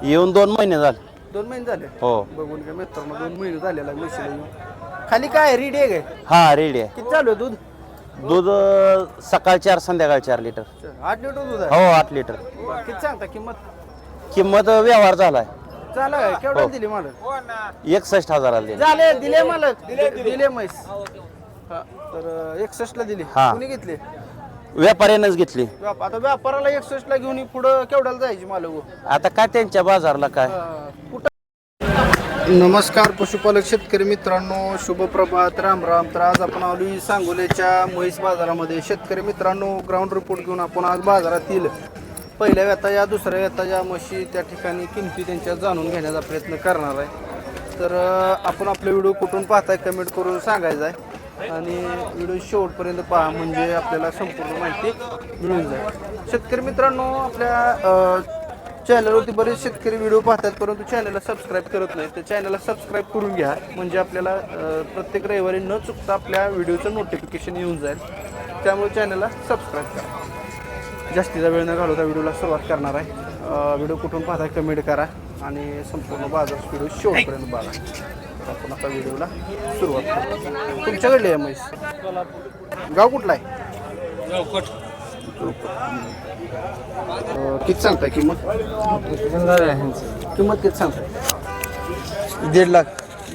येऊन 2 महिने झाले. 2 महिने झाले. हो. बघून काय मित्रांनो 2 महिने झालेला आहे म्हशीला येऊन. खाली काय रेडी आहे काय? हा रेडी आहे. किती चालू आहे दूध? दूध सकाळ 4 संध्याकाळ 4 लिटर. 8 लिटर दूध हो आहे. 8 लिटर. किती सांगता किंमत? किंमत व्यवहार झालाय. चालू आहे केवढ्या हो. दिली मालक? 61,000 दिली. झाले दिले मालक दिले म्हैस. हा तर 61 ला दिली. हा. कोणी घेतले? व्यापाऱ्यानंच घेतली. आता व्यापाराला 61 ला घेऊन पुढं केवढ्याला जायची मालक? आता काय त्यांच्या बाजारला काय. नमस्कार पशुपालक शेतकरी मित्रांनो, शुभ प्रभात, राम राम. तर आज आपण आलो सांगोल्याच्या म्हैस बाजारामध्ये. शेतकरी मित्रांनो, ग्राउंड रिपोर्ट घेऊन आपण आज बाजारातील पहिल्या व्यताच्या दुसऱ्या व्यताच्या म्हशी त्या ठिकाणी किमती त्यांच्या जाणून घेण्याचा प्रयत्न करणार आहे. तर आपण आपले व्हिडिओ कुठून पाहताय कमेंट करून सांगायचं आहे आणि व्हिडिओ शेवटपर्यंत पहा म्हणजे आपल्याला संपूर्ण माहिती मिळून जाईल. शेतकरी मित्रांनो, आपल्या चॅनलवरती बरेच शेतकरी व्हिडिओ पाहतात परंतु चॅनलला सबस्क्राईब करत नाही. तर चॅनलला सबस्क्राईब करून घ्या म्हणजे आपल्याला प्रत्येक रविवारी न चुकता आपल्या व्हिडिओचं नोटिफिकेशन येऊन जाईल. त्यामुळे चॅनलला सबस्क्राईब करा. जास्तीचा वेळ न घालवता व्हिडिओला सुरुवात करणार आहे. व्हिडिओ कुठून पाहताय कमेंट करा आणि संपूर्ण बाजार व्हिडिओ शेवटपर्यंत बघा. आपण आता व्हिडिओला सुरुवात करू. तुमच्याकडले आहे म्हैस? गाव कुठला आहे? किती सांगताय किंमत? किंमत किती सांगताय? 1.5 लाख.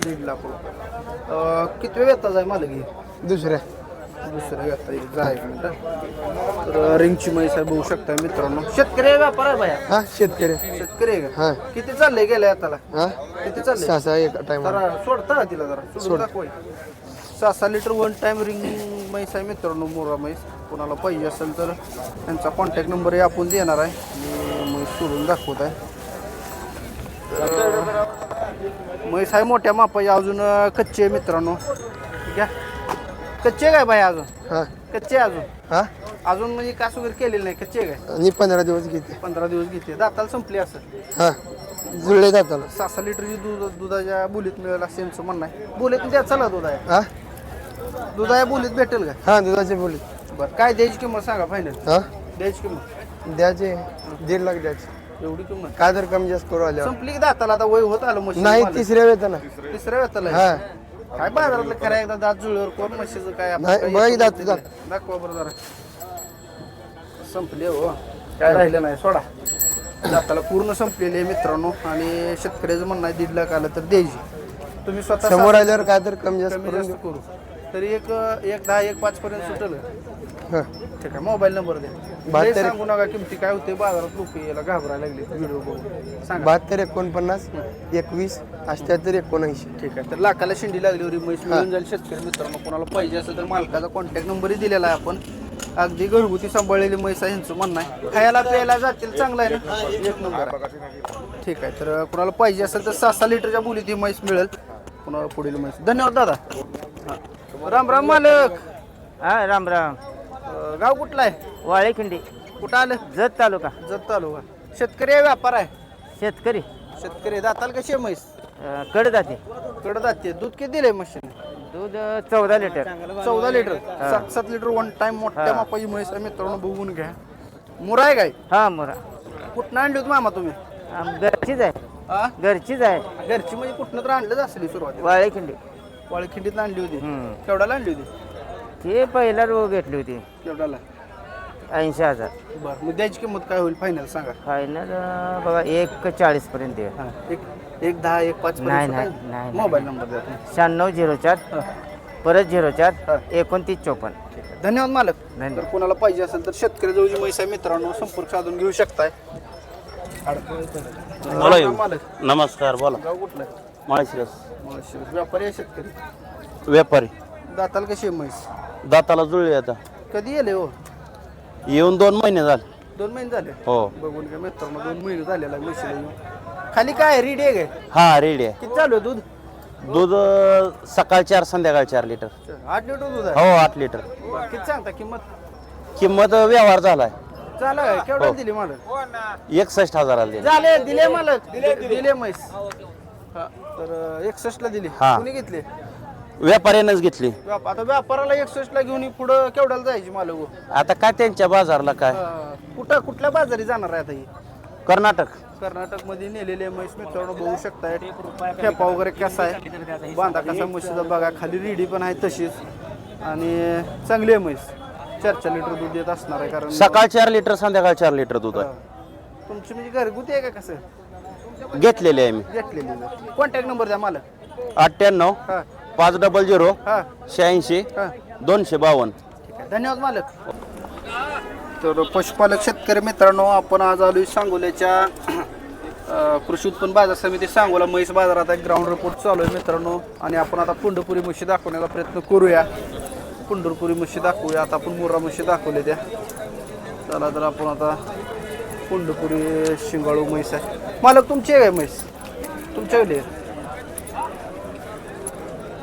1.5 लाख रुपये. किती वेळ येतात आहे मला की? दुसऱ्या येता येईल जा एक मिनिट. तर रिंगची म्हैस आहे बघू शकता मित्रांनो. शेतकरी आहे व्यापार आहे बाया? हा शेतकरी. शेतकरी आहे का? हा. किती चाललंय गेल्या आताला? हा किती चाललंय? 6 एका टाइम. जरा सोडता का तिला जरा सोडून दाखवाय. 6 लिटर 1 टाइम रिंग म्हैस आहे मित्रांनो, मोरा म्हैस. कोणाला पाहिजे असेल तर त्यांचा कॉन्टॅक्ट नंबरही आपण देणार आहे आणि म्हैस सोडून दाखवत आहे. म्हैस आहे मोठ्या मापाची, अजून कच्चे आहे मित्रांनो. ठीक आहे, कच्चे काय बाई अजून? हा कच्चे अजून? हा अजून म्हणजे कास वगैरे केलेलं नाही, कच्चे काय? आणि 15 दिवस घेते. 15 दिवस घेते. दाताला संपली असं? हा जुळले जाताला. 6 लिटरची दुधाच्या बोलीत मिळेल असं यांचं म्हणणं आहे. बोलीत द्या चला दूध आहे. हा दुधाच्या बोलीत भेटेल का? हा दुधाचे बोली. बरं काय द्यायची किंमत सांगा फायनल? हा द्यायची किंमत द्यायचे 1.5 लाख द्यायचे. एवढी किंमत? काय तर कमी जास्त करू आल्यावर. संपली की दाताला आता वय होत आलं म्हशी? नाही तिसऱ्या वेळेला. तिसऱ्या वेळाला हा काय बाजारातलं खरं एकदा दात जुळल्यावर कोण म्हशीचं काय आपण नाही, काही बघ येतो दात म्हणते दात. ते. दाखवा बरं जरा. संपली हो, काय राहिलं नाही सोडा. दाताला पूर्ण संपलेली आहे मित्रांनो आणि शेतकऱ्याचं म्हणणं आहे 1.5 लाख आलं तर द्यायची. तुम्ही स्वतः समोर आल्यावर काय तर कमी जास्त कमी करून जास्त करू तरी एक 10 1 5 पर्यंत सुटेल. हा ठीक आहे, मोबाईल नंबर द्या. लय सांगू नका किमती काय होते बाजारात, लोक याला घाबरायला लागले व्हिडिओ बघून. सांगा. 72 49 21 78 79. ठीक आहे, तर लाखाला शेंडी लागलीवर म्हैस मिळून जाईल शेतकरी मित्रांनो. कोणाला पाहिजे असेल तर मालकाचा कॉन्टॅक्ट नंबरही दिलेला आहे आपण. अगदी घरगुती सांभाळलेली म्हैस आहे ह्यांचं म्हणणं आहे. खायला प्यायला जातील चांगलं आहे ना, एक नंबर आहे. ठीक आहे, तर कोणाला पाहिजे असेल तर 6 लिटरच्या बोलीत ही म्हैस मिळेल. कोणाला पुढील म्हैस. धन्यवाद दादा. राम राम मालक. हा राम राम. गाव कुठला आहे? वाळेखिंडी, कुठं आलं? जत तालुका. जत तालुका. शेतकरी आहे व्यापार आहे? शेतकरी. शेतकरी. दाताल कशी आहे म्हैस? कडदाते. कडं दाते. दूध किती दिलंय म्हशीने? दूध 14 लिटर. 14 लिटर. 7 लिटर 1 टाइम मोठ्या मापाची म्हैस आहे मित्रांनो, बघून घ्या. मुरा आहे काय? हा मोरा. कुठनं आणली होती मामा तुम्ही? घरचीच आहे. हा? घरचीच आहे. घरची म्हणजे कुठनं तर आणलंच असेल सुरुवात? वाळेखिंडी. वाळखिंडीत आणली होती. हम्म. केवढ्याला आणली होती? ते पहिला रो घेतली होती केवढ्याला? 80,000. बरं, मग द्यायची किंमत काय होईल फायनल सांगा? फायनल बघा 140 पर्यंत दे. हा, एक 10 1 5 नाही, नाही. मोबाईल नंबर द्या तुम्ही. 9604 परत 04 29 54. ठीक आहे, धन्यवाद मालक. धन्यवाद. तर कोणाला पाहिजे असेल तर शेतकरी जवळची म्हैस आहे मित्रांनो, संपर्क साधून घेऊ शकताय. बोला येऊ. मालक. नमस्कार बोला. गाव कुठलं आहे? माळशिरस. व्यापारी आहे शेतकरी? व्यापारी. दाताला कशी आहे म्हैस? दाताला जुळली आता. कधी येले हो? येऊन 2 महिने झाले. 2 महिने झाले. हो. बघून काय मित्रांनो 2 महिने झालेला आहे म्हशीला येऊन. खाली काय रेडी आहे काय? हा रेडी आहे. किती चालू आहे दूध? दूध सकाळ 4 संध्याकाळ 4 लिटर. 8 लिटर दूध आहे. हो 8 लिटर. किती सांगता किंमत? किंमत व्यवहार झालाय. चालू आहे केवढ्या दिली मालक? 61,000 दिली. झाले दिले मालक दिले म्हैस. हा, तर 61 ला दिली. हा. कोणी घेतली? व्यापाऱ्यानंच घेतली. आता व्यापाराला 61 ला घेऊन पुढं केवढ्याला जायची मालक हो? आता काय त्यांच्या बाजारला काय. कुठल्या बाजारी जाणार आहे आता ही? कर्नाटक. कर्नाटकमध्ये नेलेले म्हैस मित्रांनो बघू शकताय. ठेपा वगैरे कसा आहे, बांधा कसा म्हशीचा बघा, खाली रेडी पण आहे तशीच आणि चांगली आहे म्हैस. 4 लिटर दूध देत असणार आहे कारण सकाळ 4 लिटर संध्याकाळ 4 लिटर दूध आहे. तुमची म्हणजे घरगुती आहे का कसं घेतलेले आहे मी. घेतलेली? कॉन्टॅक्ट नंबर द्या मला. 98 हां 500 हां 86 हां 252. ठीक आहे, धन्यवाद मालक. तर पशुपालक शेतकरी मित्रांनो, आपण आज आलोय सांगोल्याच्या कृषी उत्पन्न बाजार समिती सांगोला म्हैस बाजारात एक ग्राउंड रिपोर्ट चालू आहे मित्रांनो. आणि आपण आता पंढरपुरी म्हशी दाखवण्याचा प्रयत्न करूया. पंढरपुरी म्हशी दाखवूया. आता आपण मुर्रा म्हशी दाखवले त्या. चला तर आपण आता पंढरपुरी शिंगाळू म्हैस आहे. मालक तुमची आहे का म्हैस? तुमच्याकडे आहे?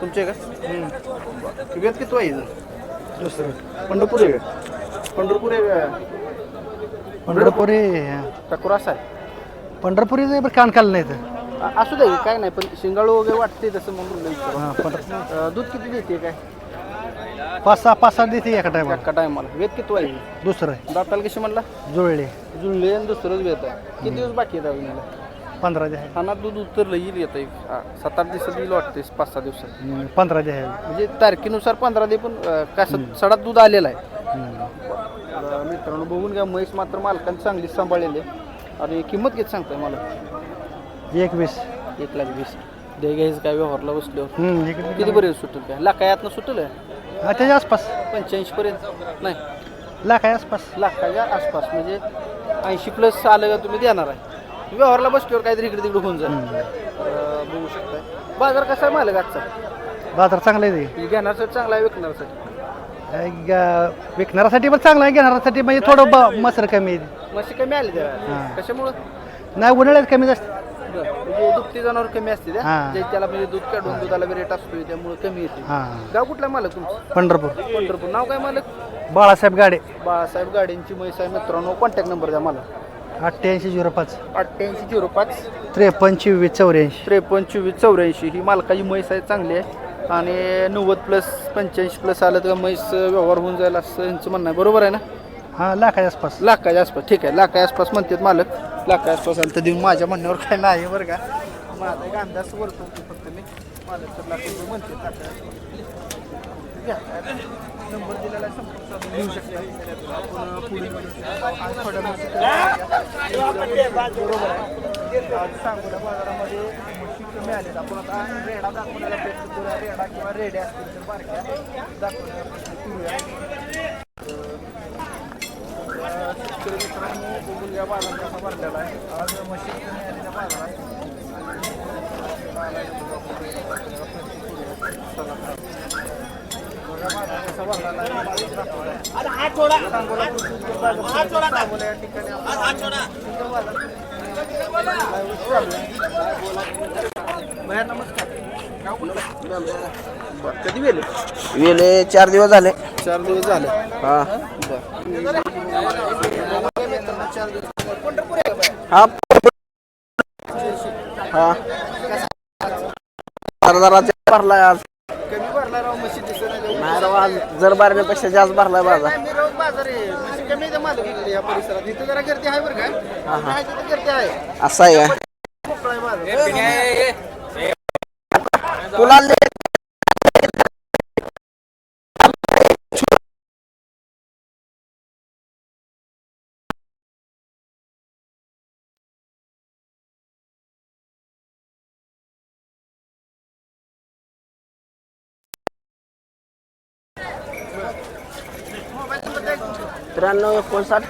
तुमचे का? वेद किती आहे? दुसरं पंढरपूर आहे का? पंढरपूर आहे का? पंढरपुरी का क्रॉस आहे? पंढरपुरी कान काल नाही तर असू दे काय नाही, पण शिंगाळू वगैरे वाटते तसं म्हणून. दूध किती देते काय? 5-6 देते एका टायमाला. एका टायमाला. वेद किती आहे? दुसरं आहे दाताला कशी म्हणला? जुळले जुळले आणि दुसरंच वेद आहे. किती दिवस बाकी आहेत अजून? 15 आहे. खाना दूध उतरलं येईल येतं एक 7-8 दिवसात येईल वाटते. 5-6 दिवसात 15 आहे. म्हणजे तारखेनुसार 15 दे, पण कसं सडात दूध आलेलं आहे. मित्रांनो बघून घ्या, म्हैस मात्र मालकांनी चांगली सांभाळलेली आहे. आणि किंमत किती सांगताय मला? 21. 1,20,000 दे घ्यायचं काय व्यवहारला बसल्यावर इकडे किती पर्यंत सुटेल? काय लाखायातनं सुटेल? त्याच्या आसपास 85 पर्यंत नाही, लाखाच्या आसपास. लाखाच्या आसपास म्हणजे 80+ आलं का तुम्ही देणार आहे? व्यवहारला बसल्यावर काहीतरी इकडे तिकडे होऊन जाईल. बघू शकताय. बाजार कसा आहे मालक आजचा? बाजार चांगला आहे म्हणजे घेण्यासाठी चांगला आहे, विकण्यासाठी? विकणाऱ्यासाठी पण चांगला आहे, घेणाऱ्यासाठी म्हणजे थोडं मसर कमी आहे. म्हशी कमी आली त्या कशामुळं? नाही उन्हाळ्यात कमी जास्त. म्हणजे दुभती जनावर कमी असते त्या, हां. जे त्याला म्हणजे दूध काढून दुधाला रेट असतो त्यामुळे कमी येते. हां. गाव कुठला मालक तुमचं? पंढरपूर. पंढरपूर. नाव काय मालक? बाळासाहेब गाडे. बाळासाहेब गाड्यांची म्हैस आहे मित्रांनो. कॉन्टॅक्ट नंबर द्या मला. 8805 8805 532484. 532484. ही मालकाची म्हैस आहे, चांगली आहे. आणि 90+ 85+ आलं तर म्हैस व्यवहार होऊन जाईल असं यांचं म्हणणं आहे. बरोबर आहे ना? हां लाखाच्या आसपास. लाखाच्या आसपास. ठीक आहे, लाखाच्या आसपास म्हणतात मालक. लाखाच्या आसपास आलं तर देऊन माझ्या म्हणण्यावर काय नाही बरं का. माझा एक अंदाज वरतो फक्त मी. मालक तर लाख रुपये म्हणते. नंबर दिलेला आहे, संपर्क साधून घेऊ शकता. आपण पुढे आज थोड्या बरोबर आहे. आज सांगोला बाजारामध्ये म्हशी कमी आलेत. आपण आता रेडा दाखवण्याला प्रयत्न करूया. रेडा किंवा रेड्या असतील तर बारक्या दाखवण्याचा प्रयत्न करूया. शेतकरी मित्रांनो बघून या बाजार कसा भरलेला आहे. आज म्हशी कमी आलेल्या बाजारात कधी वेले? वेले 4 दिवस झाले. 4 दिवस झाले. हा हा हा भरलाय आज. कमी भरला राव म्हशी दिसत नाही. नाही राव, आज जर बारण्यापेक्षा जास्त भरलाय बाजार. मी रोज बाजार आहे म्हशी कमी आहे मालक इकडे या परिसरात. इथं जरा गर्दी आहे बरं का. आहे तिथं गर्दी आहे. असं आहे का? मोकळा आहे बाजार. तुला मोबाईल नंबर द्या. 93 59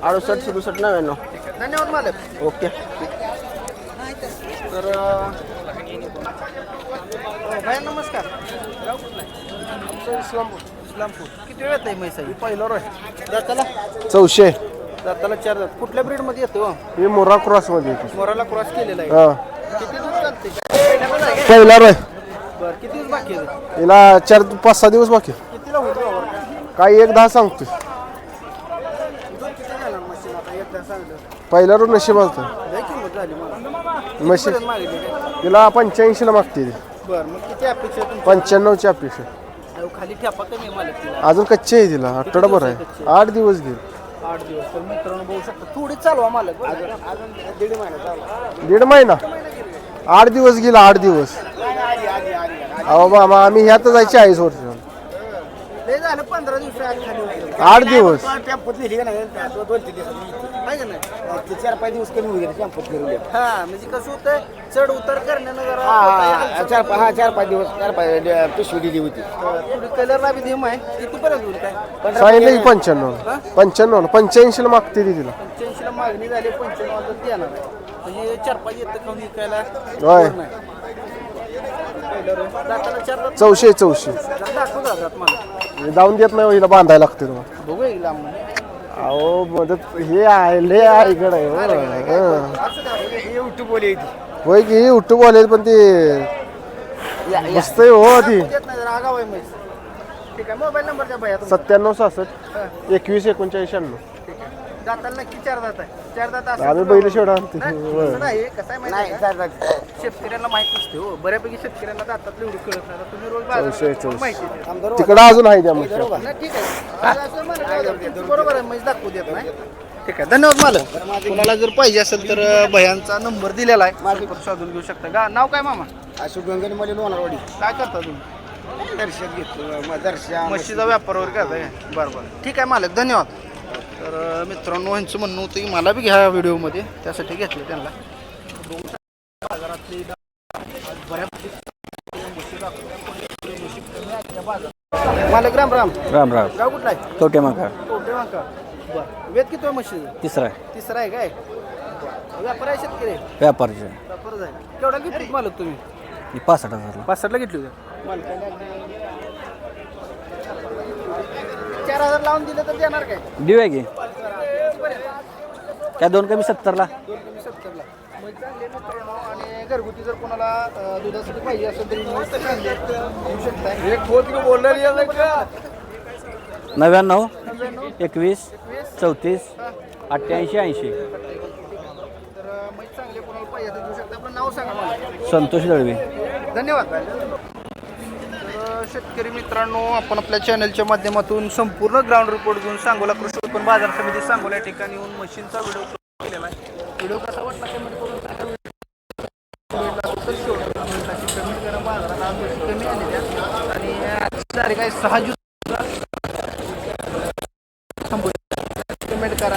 68 67 99. धन्यवाद मालक. ओके. तर भाई नमस्कार. गाव कुठलं आहे? आमचं इस्लामपूर. किती वेळ येतं म्हैस आहे? पहिला रोय. दाताला 400. दाताला 4 दात. कुठल्या ब्रीडमध्ये येतो? हे मोरा क्रॉस मध्ये येते. मोराला क्रॉस केलेला आहे. हा किती दूध चालते? पहिल्यामध्ये आहे का? पहिला रोय. बरं, किती दिवस बाकी आहे? हिला 4-5-6 दिवस बाकी. कितीला होतो यावर? काही 1-10 सांगतोय. दूध किती झालं म्हशीला आता एकदा सांगलं? पहिला रो नशीब होतं. लय किंमत झाली मला. म्हशी कितीपर्यंत मागितली काय? तिला 85ला मागते ती. बरं, मग किती अपेक्षा आहे तुमची? 95ची अपेक्षा. अहो, खाली ठेपा कमी आहे मालक तिला. अजून कच्ची आहे तिला. आठवडाभर आहे. 8 दिवस घेईल. 8 दिवस. तर मित्रांनो बघू शकता थोडी चालवा मालक दीड महिना 8 दिवस गेला 8 दिवस. अहो मामा आम्ही ह्यातच आहे 40 वर्ष. लय झालं 15 दिवस आत खाली होते. 8 दिवस. टेम्पोत नेली का नाही 2-3 दिवस आहे का नाही 4-5 दिवस कमी होईल टेम्पोत फिरवले. हा म्हणजे कसं होतं चढ उतर करण्यानं जरा 4-5 दिवस 4-5 पिशवी दिली होती. थोडी कलरला बी धीम आहे कितीपर्यंत होईल काय सांगितलं की 95 85 ला मागते ती तिला. 85 ला मागणी झाली 95 देणार आहे. म्हणजे 4-5 येतं खाऊन विकायला होय. दाताला 4 दात चौशे दाखवू जातात मला जाऊन देत नाही हिला बांधायला लागते तुम्हाला. बघू एक लांब अहो मदत हे आहे लय आहे इकडे आहे हो. युट्यूब बोले होय की उठू बोलायचं पण ते मस्त आहे हो ती. आगाव आहे म्हैस. ठीक आहे मोबाईल नंबर द्या भैया 97 66 21 39 96. दाताला नक्की 4 दात आहे 4 दात असं आम्ही बैल शेवडा आणते. नाही कसं आहे माहिती आहे का? शेतकऱ्यांना माहित नसते हो बऱ्यापैकी शेतकऱ्यांना दातातलं एवढं कळत नाही आता तुम्ही रोज बाजारात माहिती आहे. तिकडं अजून आहे त्या मग. नाही, ठीक आहे असं म्हणा, बरोबर आहे म्हणजे दाखवू देत नाही. ठीक आहे धन्यवाद मालक. तुम्हाला जर पाहिजे असेल तर भयांचा नंबर दिलेला आहे माझे शोधून घेऊ शकता का. नाव काय मामा? अशोक गंगन मध्ये लोणारवाडी काय करता तुम्ही? दर्शक घेतो दर्शन म्हशीचा व्यापार वगैरे करताय बरं बरं ठीक आहे मालक धन्यवाद. तर मित्रांनो यांचं म्हणणं होतं की मला बी घ्या व्हिडिओमध्ये त्यासाठी घेतलं त्यांना. मालक राम राम राम राम. गाव कुठला आहे? कवटे माका. कोटे वांका. बरं वेद किती आहे म्हशीचं? तिसरा तिसरा आहे काय व्यापार आहे शेतकरी व्यापारचे व्यापारच आहे. केवढा घेतली मालक तुम्ही? 65,000. 65 ला घेतली होती मालकाने 4,000 लावून दिलं तर देणार काय? देऊया की काय 2 कमी 70ला. 2 कमी 70 ला. मग चांगले मित्रांनो आणि घरगुती जर कोणाला दुधासाठी पाहिजे असेल तरी घेऊ शकता. एक होत बोलणार 99 21 34 88 80. तर मग चांगले कोणाला पाहिजे तर घेऊ शकता. आपलं नाव सांगा मला. संतोष दळवे. धन्यवाद. तर शेतकरी मित्रांनो आपण आपल्या चॅनलच्या माध्यमातून संपूर्ण ग्राउंड रिपोर्ट घेऊन सांगोला कृषी उत्पन्न बाजार समिती सांगोला या ठिकाणी येऊन मशीनचा व्हिडिओ केलेला आहे. व्हिडिओ कसा वाटला कमेंट करून सांगा. कमी करा बाजारात आज म्हशी कमी आलेल्या आणि तारीख आहे 6 जून. कमेंट करा.